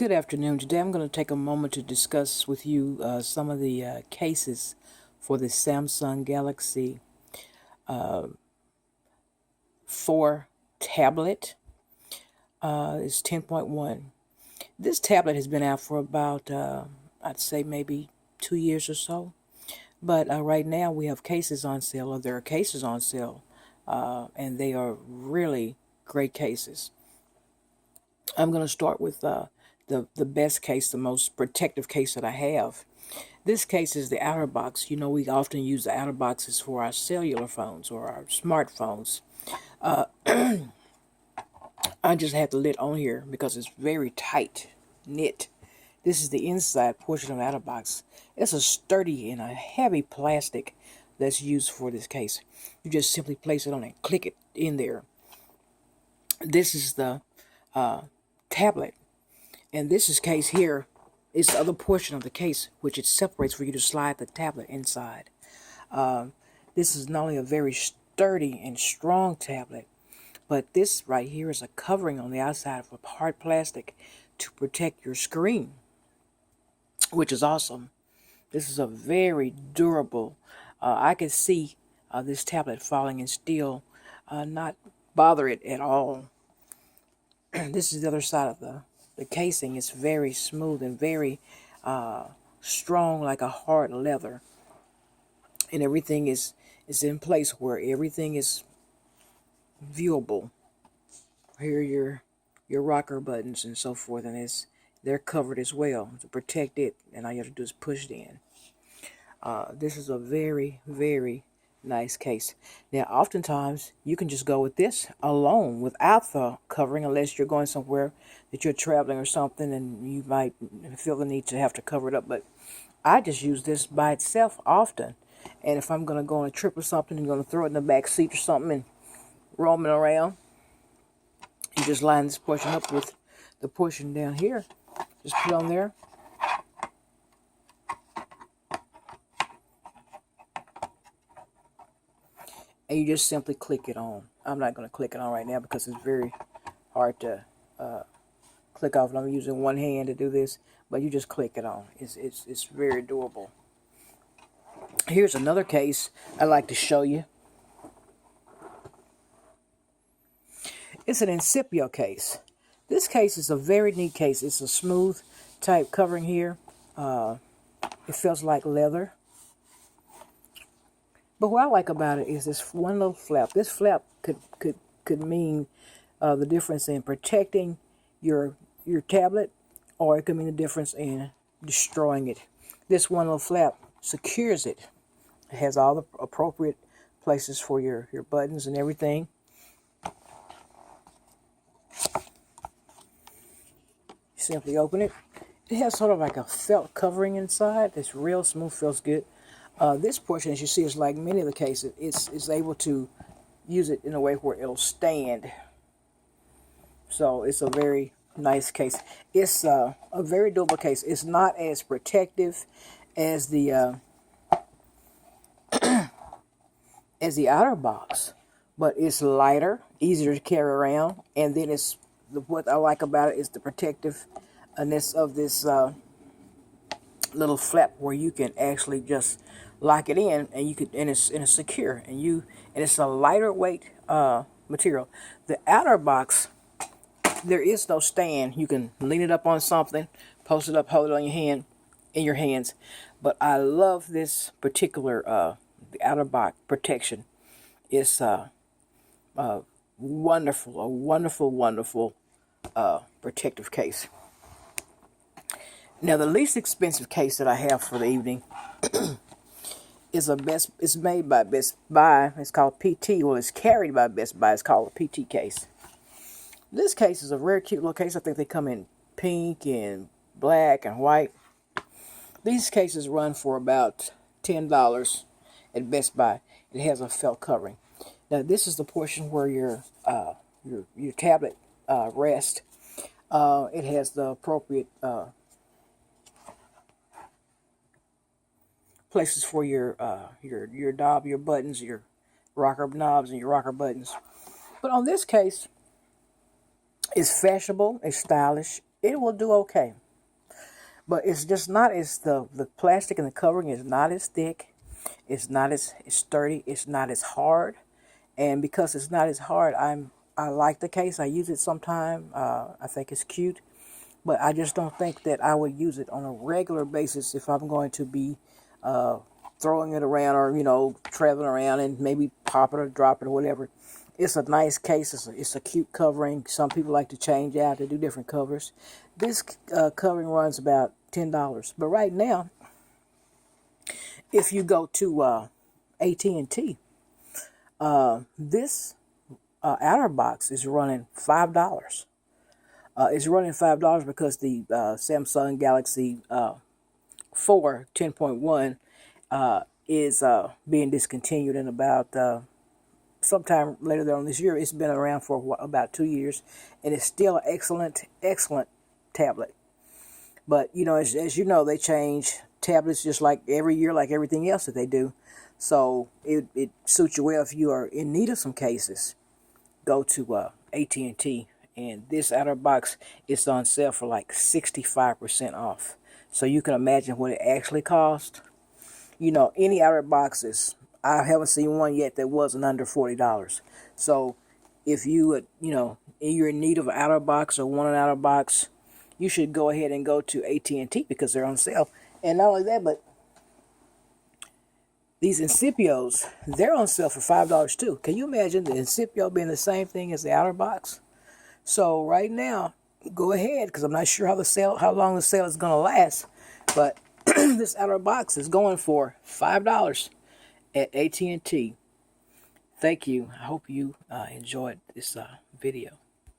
Good afternoon. Today I'm going to take a moment to discuss with you some of the cases for the Samsung Galaxy 4 tablet. It's 10.1. This tablet has been out for about, I'd say maybe 2 years or so. But right now we have cases on sale, or there are cases on sale, and they are really great cases. I'm going to start with the best case, the most protective case that I have. This case is the outer box. You know, we often use the outer boxes for our cellular phones or our smartphones. I just have the lid on here because it's very tight knit. This is the inside portion of the outer box. It's a sturdy and a heavy plastic that's used for this case. You just simply place it on and click it in there. This is the tablet. And this is case here is the other portion of the case, which it separates for you to slide the tablet inside. This is not only a very sturdy and strong tablet, but this right here is a covering on the outside of a hard plastic to protect your screen, which is awesome. This is a very durable. I can see this tablet falling and still not bother it at all. This is the other side of the casing. Is very smooth and very strong, like a hard leather, and everything is in place where everything is viewable. Here are your rocker buttons and so forth, and they're covered as well to protect it, and all you have to do is push it in. This is a very, very nice case. Now, oftentimes, you can just go with this alone without the covering, unless you're going somewhere that you're traveling or something, and you might feel the need to have to cover it up. But I just use this by itself often. And if I'm going to go on a trip or something, I'm going to throw it in the back seat or something and roaming around, you just line this portion up with the portion down here. Just put it on there. And you just simply click it on. I'm not going to click it on right now because it's very hard to click off. And I'm using one hand to do this, but you just click it on. It's very doable. Here's another case I'd like to show you. It's an Incipio case. This case is a very neat case. It's a smooth type covering here. It feels like leather. But what I like about it is this one little flap. This flap could mean the difference in protecting your tablet, or it could mean the difference in destroying it. This one little flap secures it. It has all the appropriate places for your buttons and everything. Simply open it. It has sort of like a felt covering inside. It's real smooth, feels good. This portion, as you see, is like many of the cases. It's able to use it in a way where it'll stand. So it's a very nice case. It's a very durable case. It's not as protective as the as the outer box, but it's lighter, easier to carry around, and then what I like about it is the protectiveness of this little flap, where you can actually just lock it in, and it's secure, and it's a lighter weight material. The outer box, there is no stand. You can lean it up on something, post it up, hold it on in your hands. But I love this particular the outer box protection. It's wonderful protective case. Now, the least expensive case that I have for the evening it's made by Best Buy. It's called PT. Well, it's carried by Best Buy. It's called a PT case. This case is a very cute little case. I think they come in pink and black and white. These cases run for about $10 at Best Buy. It has a felt covering. Now, this is the portion where your tablet rests. It has the appropriate places for your knob, your buttons, your rocker knobs, and your rocker buttons. But on this case, it's fashionable, it's stylish, it will do okay. But it's just not as the plastic and the covering is not as thick. It's not as sturdy. It's not as hard. And because it's not as hard, I like the case. I use it sometime. I think it's cute. But I just don't think that I would use it on a regular basis if I'm going to be throwing it around or, traveling around and maybe pop it or drop it or whatever. It's a nice case. It's a cute covering. Some people like to change out to do different covers. This covering runs about $10. But right now, if you go to AT&T, this outer box is running $5. It's running $5 because the Samsung Galaxy 4 10.1 is being discontinued in about sometime later on this year. It's been around for about 2 years, and it's still an excellent tablet. But as you know, they change tablets just like every year, like everything else that they do. So it suits you well if you are in need of some cases. Go to AT&T, and this outer box is on sale for like 65% off. So you can imagine what it actually cost. Any outer boxes, I haven't seen one yet that wasn't under $40. So if you would, you're in need of an outer box or want an outer box, you should go ahead and go to AT&T because they're on sale. And not only that, but these Incipios, they're on sale for $5 too. Can you imagine the Incipio being the same thing as the outer box? So right now, go ahead, because I'm not sure how long the sale is going to last. But this outer box is going for $5 at AT&T. Thank you. I hope you enjoyed this video.